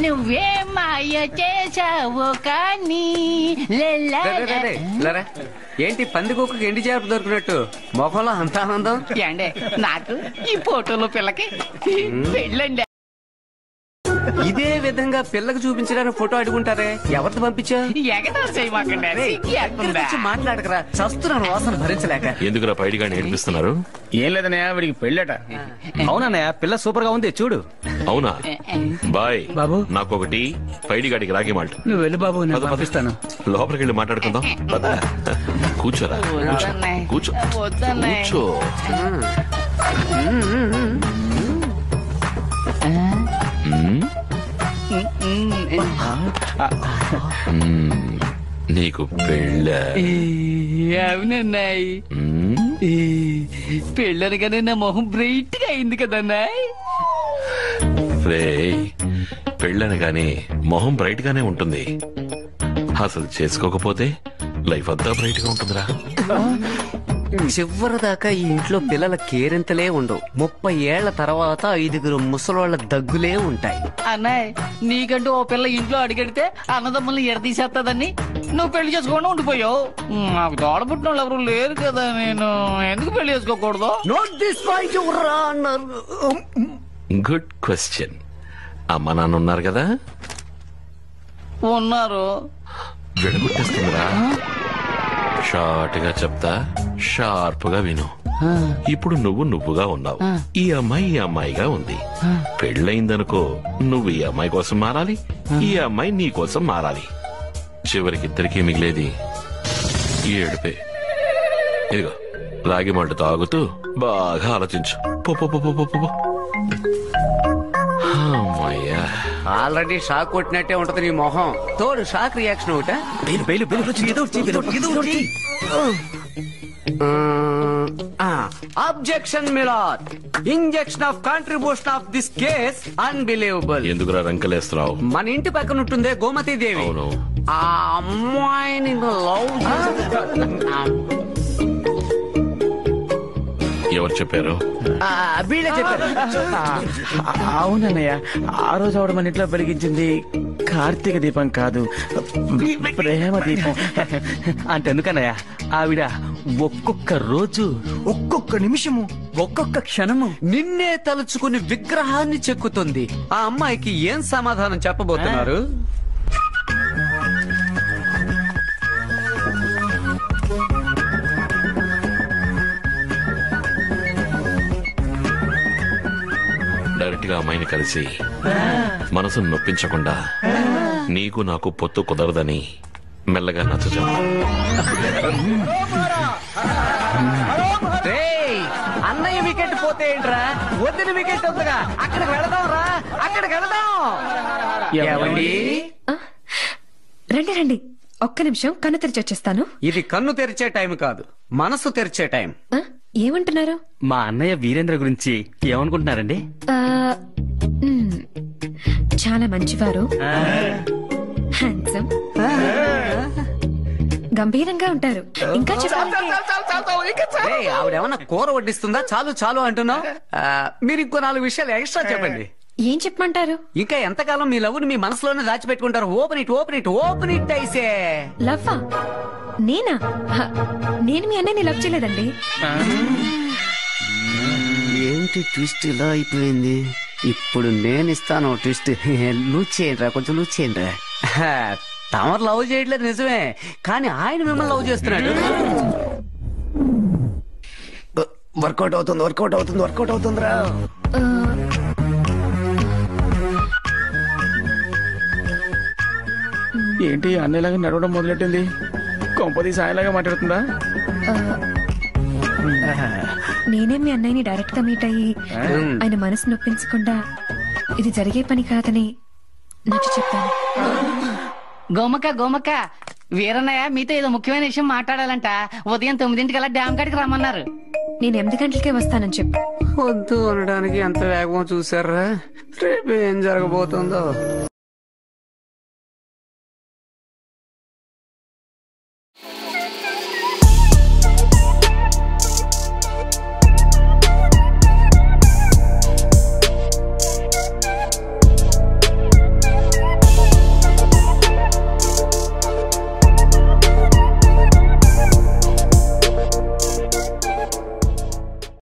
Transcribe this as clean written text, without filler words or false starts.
నువ్వే మాయ చేసావో కానీ ఏంటి పందికొక్కకి ఎండి చేప దొరికినట్టు మొఖంలో అంత ఆనందం? ఏండే నాకు ఈ ఫోటోలో పిల్లకి పెళ్ళండి. ఇదే విధంగా పిల్లకి చూపించడానికి ఫోటో అడుగుంటారే, ఎవరితో పంపించా? మాట్లాడకరా, చస్తున్నాను వాసన భరించలేక. ఎందుకురా పైడిగా నేర్పిస్తున్నారు? ఏం లేదన్నయ్య, వీడికి పెళ్ళట. అవునన్నయ్య, పిల్ల సూపర్ గా ఉంది చూడు. అవునా బాయ్ బాబు, నాకొకటి పైడిగాడికి రాగి మాట. నువ్వు వెళ్ళి బాబు, నేను పంపిస్తాను. లోపలికి వెళ్ళి మాట్లాడుకుందాం పద. కూర్చోరా, కూర్చో కూర్చో. నీకు పెళ్ళ? అవునన్నాయి, పెళ్ళనగానే నా మొహం బ్రైట్ గా అయింది కదన్నాయి. రే, పెళ్ళనగానే మొహం బ్రైట్ గానే ఉంటుంది, అసలు చేసుకోకపోతే లైఫ్ అంతా బ్రైట్ గా ఉంటుందిరా. చివరిదాకా ఈ ఇంట్లో పిల్లల కేరింతలే ఉండవు. 30 ఏళ్ల తర్వాత 5 ముసలోళ్ల దగ్గులే ఉంటాయి. అన్నాయ్, నీకంటూ ఓ పిల్ల ఇంట్లో అడిగడితే అన్నదమ్ముల్ని ఎడదీసేస్తుందని నువ్వు పెళ్లి చేసుకోకుండా ఉండిపోయావు. నాకు తోడబుట్టిన వాళ్ళు ఎవరు లేరు కదా, నేను ఎందుకు పెళ్లి చేసుకోకూడదు? Good question. అమ్మ నాన్న ఉన్నారు కదా? ఉన్నారు. విడగొట్టేస్తుందిరా. షార్ట్ గా చెప్తా, షార్ప్ గా విను. ఇప్పుడు నువ్వుగా ఉన్నావు, ఈ అమ్మాయిగా ఉంది. పెళ్ళయిందనుకో, నువ్వు ఈ అమ్మాయి కోసం మారాలి, ఈ అమ్మాయి నీ కోసం మారాలి. చివరికి ఇద్దరికీ మిగిలేది ఈ ఏడుపే. ఇదిగో రాగి మంట తాగుతూ బాగా ఆలోచించు. అమ్మయ్యా, ఆల్రెడీ షాక్ కొట్టినట్టే ఉంటది నీ మొహం, తోడు షాక్ రియాక్షన్ ఒకటా? Objection milord, injection of contribution of this case unbelievable. ఎందుకురా రంకలేస్తున్నావు? మన ఇంటి పక్కన ఉంటుందే గోమతి దేవి, అవును, ఆ అమ్మాయిని లవ్. ఎవరు చెప్పారు? వీళ్ళే చెప్పారు. అవునన్నయ్య, ఆ రోజు ఆవిడ మన ఇంట్లో వెలిగించింది కార్తీక దీపం కాదు, ప్రేమ దీపం. అంతెందుకన్నయ్య, ఆవిడ ఒక్కొక్క రోజు, ఒక్కొక్క నిమిషము, ఒక్కొక్క క్షణము నిన్నే తలుచుకుని విగ్రహాన్ని చెక్కుతుంది. ఆ అమ్మాయికి ఏం సమాధానం చెప్పబోతున్నారు? డైరెక్ట్ గా అమ్మాయిని కలిసి మనసును నొప్పించకుండా నీకు నాకు పొత్తు కుదరదని మెల్లగా నచ్చజెప్పు. అన్నయ్య వికెట్ పోతే ఏంట్రా, వద్దని వికెట్ ఉందిగా, అక్కడికి వెళదాం రా, అక్కడికి వెళదాం. రండి రండి, ఒక్క నిమిషం కన్ను తెరిచి వచ్చేస్తాను. ఇది కన్ను తెరిచే టైం కాదు, మనసు తెరిచే టైం. ఏమంటున్నారు? మా అన్నయ్య వీరేంద్ర గురించి ఏమనుకుంటున్నారండి? చాలా మంచివారు, హ్యాండ్సమ్, గంభీరంగా ఉంటారు. ఇంకా ఆవిడేమన్నా కూర వడ్డిస్తుందా? చాలు చాలు అంటున్నావు. మీరు ఇంకో 4 విషయాలు ఎక్స్ట్రా చెప్పండి. ఏం చెప్పమంటారు? ఇంకా ఎంతకాలం మీ లవ్ ని మీ మనసులోనే దాచిపెట్టుకుంటారు? Open it, open it, open it ఐసే. లవ్వా? నేనా? నేను మీ అన్నయ్యని లవ్ చేయలేదండి. ఏంటి ట్విస్ట్ ఇలా అయిపోయింది? ఇప్పుడు నేను ఇస్తాను ట్విస్ట్. లూజ్ చేయండి, కొంచెం లూజ్ చేయండి. తమరు లవ్ చేయట్లేదు నిజమే, కానీ ఆయన మిమ్మల్ని లవ్ చేస్తున్నాడు. వర్కౌట్ అవుతుంది, వర్కౌట్ అవుతుంది, వర్కౌట్ అవుతుందిరా. ఏంటి అన్నయ్యలాగా నడవడం మొదలెట్టింది? కొంపది సాయలాగా మాట్లాడుతుందా? నేనే మీ అన్నయ్యని డైరెక్ట్ గా మీట్ అయ్యి ఆయన మనసు నొప్పించకుండా ఇది జరిగే పని కాదని నచ్చి చెప్పాను. గోమక్క, వీరన్నయ్య మీతో ఏదో ముఖ్యమైన విషయం మాట్లాడాలంట. ఉదయం 9ంటికల్లా డ్యామ్ కాడికి రమ్మన్నారు. నేను 8 గంటలకే వస్తానని చెప్పు. వద్దు అనడానికి ఎంత వేగమో చూసారా? రేపు ఏం జరగబోతుందో.